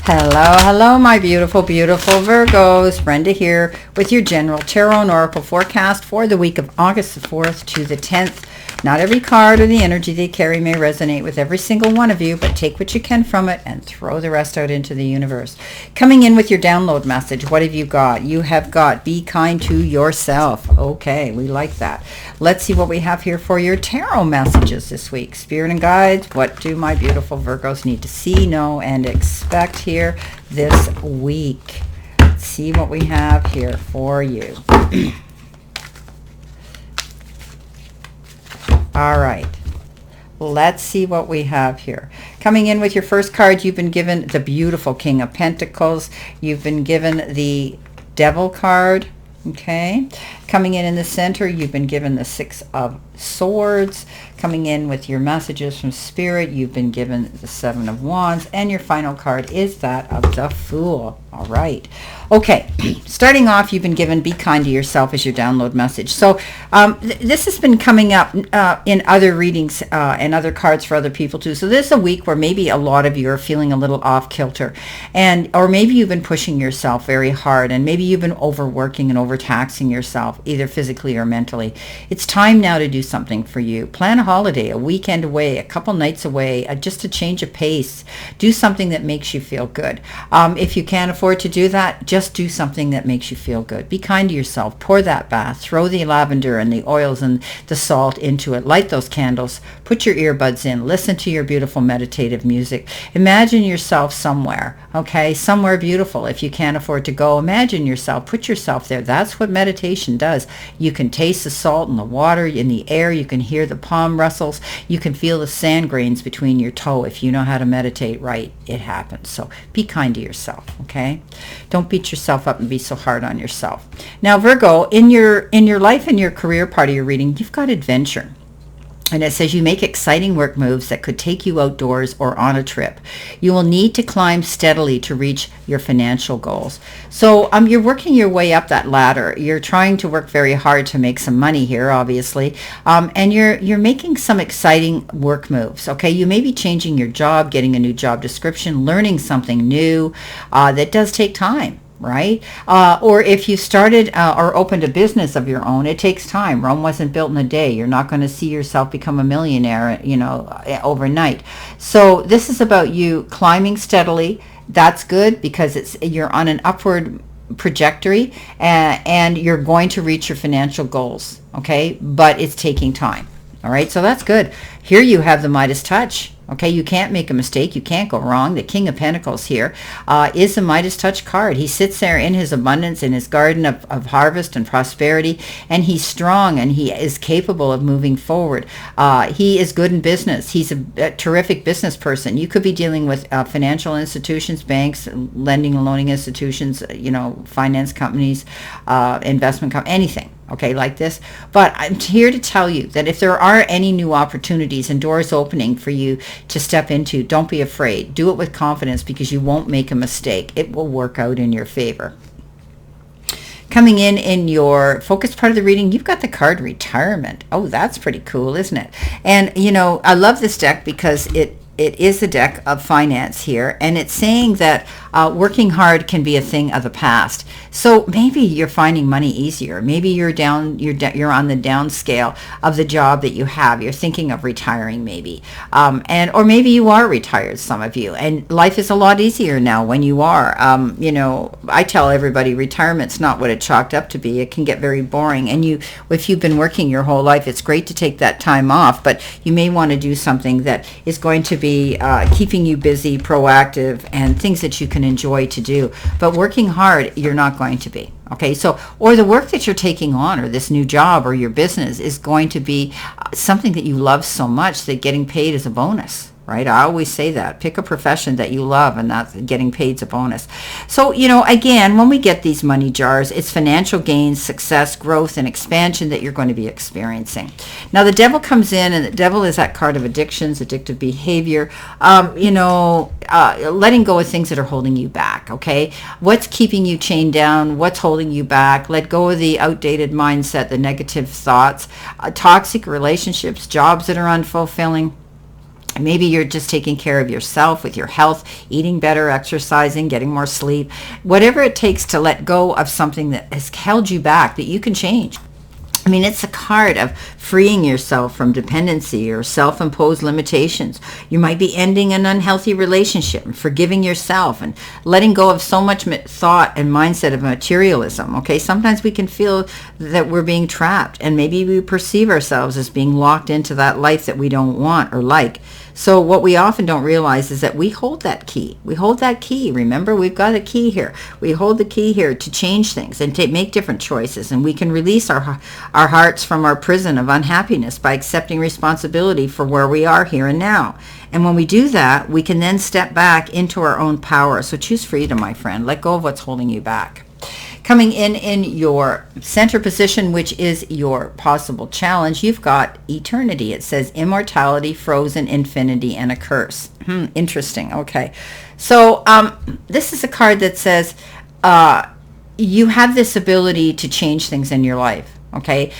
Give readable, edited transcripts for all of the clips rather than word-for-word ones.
Hello, hello, my beautiful, beautiful Virgos. Brenda here with your general tarot and oracle forecast for the week of August the 4th to the 10th. Not every card or the energy they carry may resonate with every single one of you, but take what you can from it and throw the rest out into the universe. Coming in with your download message, what have you got? You have got be kind to yourself. Okay, we like that. Let's see what we have here for your tarot messages this week. Spirit and guides, what do my beautiful Virgos need to see, know, and expect here this week? Let's see what we have here for you. All right, let's see what we have here. Coming in with your first card, you've been given the beautiful King of Pentacles. You've been given the Devil card, okay? Coming in the center, you've been given the Six of Swords. Coming in with your messages from Spirit, you've been given the Seven of Wands. And your final card is that of the Fool. All right. Okay, starting off, you've been given be kind to yourself as your download message. So this has been coming up in other readings and other cards for other people too. So this is a week where maybe a lot of you are feeling a little off kilter, or maybe you've been pushing yourself very hard, and maybe you've been overworking and overtaxing yourself, either physically or mentally. It's time now to do something for you. Plan a holiday, a weekend away, a couple nights away, just a change of pace. Do something that makes you feel good. If you can't afford to do that, just do something that makes you feel good. Be kind to yourself. Pour that bath. Throw the lavender and the oils and the salt into it. Light those candles. Put your earbuds in. Listen to your beautiful meditative music. Imagine yourself somewhere, okay? Somewhere beautiful. If you can't afford to go, imagine yourself. Put yourself there. That's what meditation does. You can taste the salt in the water, in the air. You can hear the palm rustles. You can feel the sand grains between your toe. If you know how to meditate right, it happens. So be kind to yourself, okay? Don't beat yourself up and be so hard on yourself. Now, Virgo, in your life and your career part of your reading, you've got adventure. And it says you make exciting work moves that could take you outdoors or on a trip. You will need to climb steadily to reach your financial goals. So you're working your way up that ladder. You're trying to work very hard to make some money here, obviously. And you're making some exciting work moves. Okay, you may be changing your job, getting a new job description, learning something new. That does take time. Right? Or if you started or opened a business of your own, it takes time. Rome wasn't built in a day. You're not going to see yourself become a millionaire, overnight. So this is about you climbing steadily. That's good because you're on an upward trajectory and you're going to reach your financial goals. Okay? But it's taking time. All right? So that's good. Here you have the Midas touch. Okay, you can't make a mistake. You can't go wrong. The King of Pentacles here is the Midas Touch card. He sits there in his abundance, in his garden of harvest and prosperity, and he's strong and he is capable of moving forward. He is good in business. He's a terrific business person. You could be dealing with financial institutions, banks, lending and loaning institutions, finance companies, investment companies, anything. Okay, like this. But I'm here to tell you that if there are any new opportunities and doors opening for you to step into, don't be afraid. Do it with confidence because you won't make a mistake. It will work out in your favor. Coming in your focus part of the reading, you've got the card Retirement. Oh, that's pretty cool, isn't it? And, I love this deck because it is a deck of finance here, and it's saying that working hard can be a thing of the past. So maybe you're finding money easier. Maybe you're on the down scale of the job that you have. You're thinking of retiring, maybe, or maybe you are retired. Some of you, and life is a lot easier now when you are. I tell everybody retirement's not what it chalked up to be. It can get very boring, and if you've been working your whole life, it's great to take that time off, but you may want to do something that is going to be keeping you busy, proactive, and things that you can enjoy to do. But working hard, you're not going to be. Okay, so, or the work that you're taking on, or this new job, or your business is going to be something that you love so much that getting paid is a bonus. Right? I always say that. Pick a profession that you love, and that's getting paid's a bonus. So, again, when we get these money jars, it's financial gains, success, growth, and expansion that you're going to be experiencing. Now, the Devil comes in, and the Devil is that card of addictions, addictive behavior, letting go of things that are holding you back, okay? What's keeping you chained down? What's holding you back? Let go of the outdated mindset, the negative thoughts, toxic relationships, jobs that are unfulfilling. Maybe you're just taking care of yourself with your health, eating better, exercising, getting more sleep, whatever it takes to let go of something that has held you back that you can change. I mean, it's a card of freeing yourself from dependency or self-imposed limitations. You might be ending an unhealthy relationship and forgiving yourself and letting go of so much thought and mindset of materialism. Okay, sometimes we can feel that we're being trapped, and maybe we perceive ourselves as being locked into that life that we don't want or like. So what we often don't realize is that we hold that key. We hold that key. Remember, we've got a key here. We hold the key here to change things and to make different choices. And we can release our hearts from our prison of unhappiness by accepting responsibility for where we are here and now. And when we do that, we can then step back into our own power. So choose freedom, my friend. Let go of what's holding you back. Coming in your center position, which is your possible challenge, you've got eternity. It says immortality, frozen, infinity, and a curse. Interesting. Okay. So this is a card that says you have this ability to change things in your life. Okay.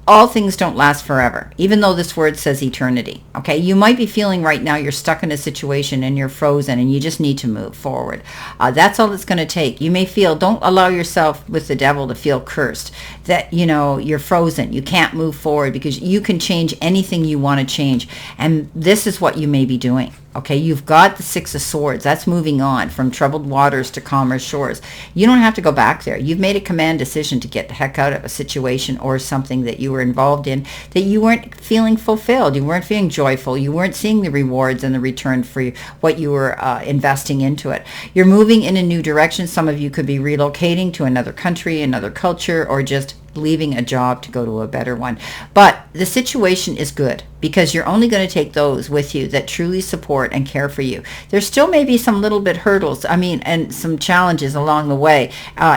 All things don't last forever, even though this word says eternity. Okay, you might be feeling right now you're stuck in a situation and you're frozen and you just need to move forward. That's all it's going to take. You may feel, don't allow yourself with the devil to feel cursed, that, you know, you're frozen. You can't move forward because you can change anything you want to change. And this is what you may be doing. Okay, you've got the Six of Swords. That's moving on from troubled waters to calmer shores. You don't have to go back there. You've made a command decision to get the heck out of a situation or something that you were involved in that you weren't feeling fulfilled. You weren't feeling joyful. You weren't seeing the rewards and the return for what you were investing into it. You're moving in a new direction. Some of you could be relocating to another country, another culture, or just leaving a job to go to a better one. But the situation is good because you're only going to take those with you that truly support and care for you. There still may be some little bit hurdles, and some challenges along the way.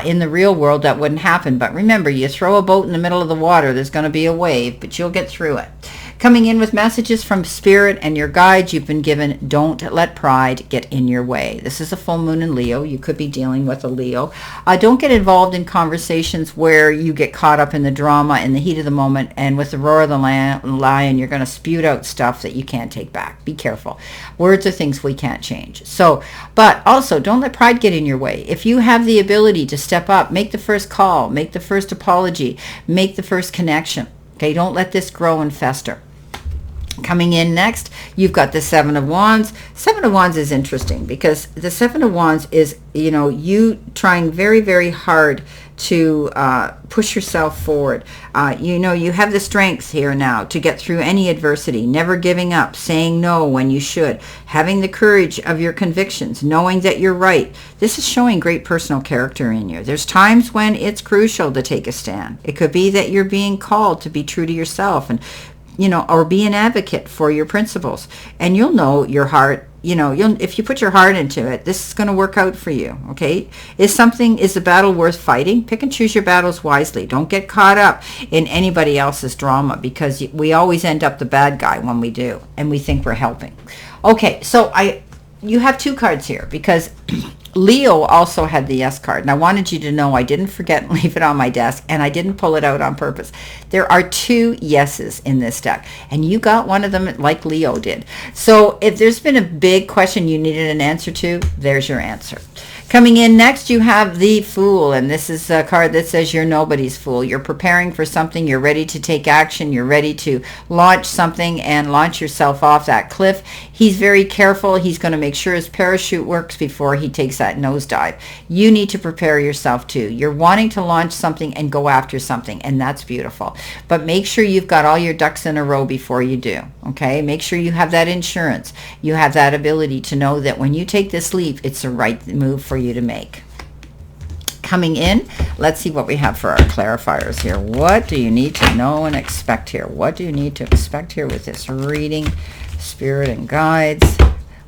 In the real world, that wouldn't happen. But remember, you throw a boat in the middle of the water, there's going to be a wave, but you'll get through it. Coming in with messages from Spirit and your guides, you've been given, don't let pride get in your way. This is a full moon in Leo. You could be dealing with a Leo. Don't get involved in conversations where you get caught up in the drama in the heat of the moment, and with the roar of the lion, you're going to spew out stuff that you can't take back. Be careful. Words are things we can't change. So, but also, don't let pride get in your way. If you have the ability to step up, make the first call, make the first apology, make the first connection. Okay, don't let this grow and fester. Coming in next, you've got the Seven of Wands. Seven of Wands is interesting because the Seven of Wands is, you trying very, very hard to push yourself forward. You have the strength here now to get through any adversity, never giving up, saying no when you should, having the courage of your convictions, knowing that you're right. This is showing great personal character in you. There's times when it's crucial to take a stand. It could be that you're being called to be true to yourself and or be an advocate for your principles. And you'll know your heart, if you put your heart into it, this is going to work out for you, okay? Is the battle worth fighting? Pick and choose your battles wisely. Don't get caught up in anybody else's drama because we always end up the bad guy when we do, and we think we're helping. Okay, so you have two cards here because Leo also had the Yes card, and I wanted you to know I didn't forget and leave it on my desk, and I didn't pull it out on purpose. There are two yeses in this deck, and you got one of them like Leo did. So if there's been a big question you needed an answer to, there's your answer. Coming in next, you have the Fool, and this is a card that says you're nobody's fool. You're preparing for something. You're ready to take action. You're ready to launch something and launch yourself off that cliff. He's very careful. He's going to make sure his parachute works before he takes that nosedive. You need to prepare yourself too. You're wanting to launch something and go after something, and that's beautiful. But make sure you've got all your ducks in a row before you do, okay? Make sure you have that insurance. You have that ability to know that when you take this leap, it's the right move for you to make. Coming in, let's see what we have for our clarifiers here. What do you need to know and expect here? What do you need to expect here with this reading? Spirit and guides.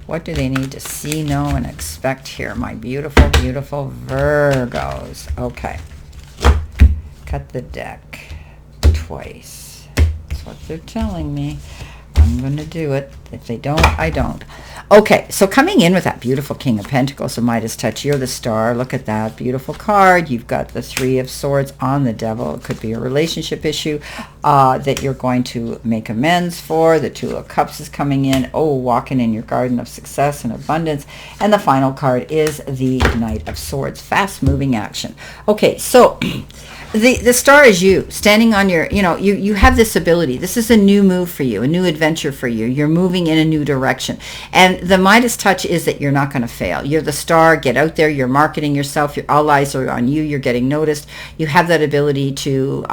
What do they need to see, know, and expect here, my beautiful, beautiful Virgos? Okay. Cut the deck twice. That's what they're telling me. I'm going to do it. If they don't, I don't. Okay, so coming in with that beautiful King of Pentacles, the Midas touch, you're the star. Look at that beautiful card. You've got the Three of Swords on the Devil. It could be a relationship issue that you're going to make amends for. The Two of Cups is coming in. Oh, walking in your garden of success and abundance. And the final card is the Knight of Swords, fast-moving action. Okay, so the star is you standing on your, you have this ability. This is a new move for you, a new adventure for you. You're moving in a new direction. And the Midas touch is that you're not going to fail. You're the star. Get out there. You're marketing yourself. All eyes are on you. You're getting noticed. You have that ability to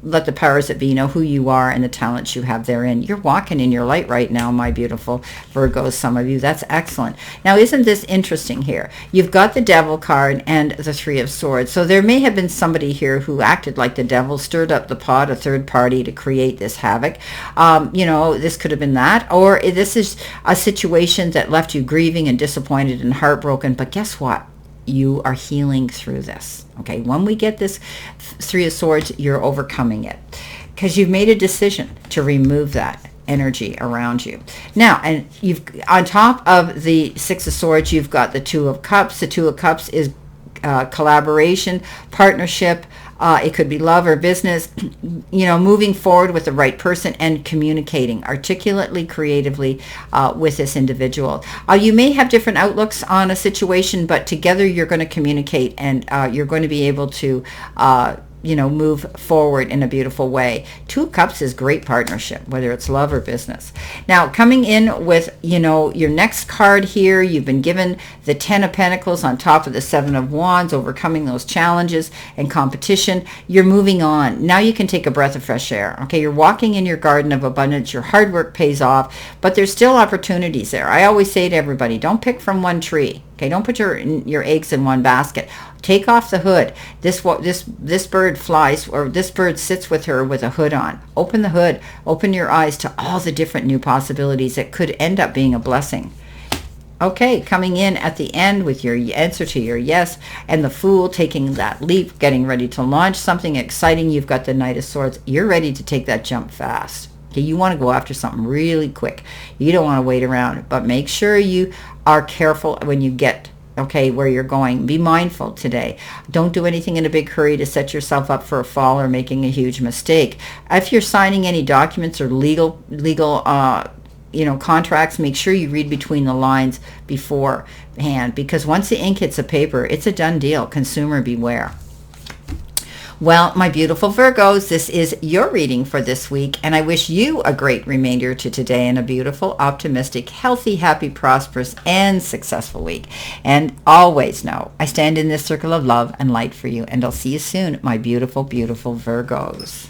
let the powers that be know who you are and the talents you have therein. You're walking in your light right now, my beautiful Virgos, some of you. That's excellent. Now, isn't this interesting here? You've got the Devil card and the Three of Swords. So there may have been somebody here who acted like the devil, stirred up the pot, a third party to create this havoc. This could have been that, or this is a situation that left you grieving and disappointed and heartbroken. But guess what? You are healing through this. Okay, when we get this Three of Swords, you're overcoming it because you've made a decision to remove that energy around you. Now, and you've on top of the Six of Swords, you've got the Two of Cups. The Two of Cups is collaboration, partnership. It could be love or business, moving forward with the right person and communicating articulately, creatively with this individual. You may have different outlooks on a situation, but together you're going to communicate and you're going to be able to move forward in a beautiful way. Two of Cups is great partnership, whether it's love or business. Now, coming in with, your next card here, you've been given the Ten of Pentacles on top of the Seven of Wands, overcoming those challenges and competition. You're moving on. Now you can take a breath of fresh air. Okay, you're walking in your garden of abundance. Your hard work pays off, but there's still opportunities there. I always say to everybody, don't pick from one tree. Okay, don't put your eggs in one basket. Take off the hood. This bird flies, or this bird sits with her with a hood on. Open the hood. Open your eyes to all the different new possibilities that could end up being a blessing. Okay, coming in at the end with your answer to your yes, and the Fool taking that leap, getting ready to launch something exciting. You've got the Knight of Swords. You're ready to take that jump fast. Okay, you want to go after something really quick. You don't want to wait around, but make sure you are careful when you get where you're going. Be mindful today. Don't do anything in a big hurry to set yourself up for a fall or making a huge mistake. If you're signing any documents or legal contracts, make sure you read between the lines beforehand, because once the ink hits the paper, it's a done deal. Consumer beware. Well, my beautiful Virgos, this is your reading for this week, and I wish you a great remainder to today and a beautiful, optimistic, healthy, happy, prosperous, and successful week. And always know, I stand in this circle of love and light for you, and I'll see you soon, my beautiful, beautiful Virgos.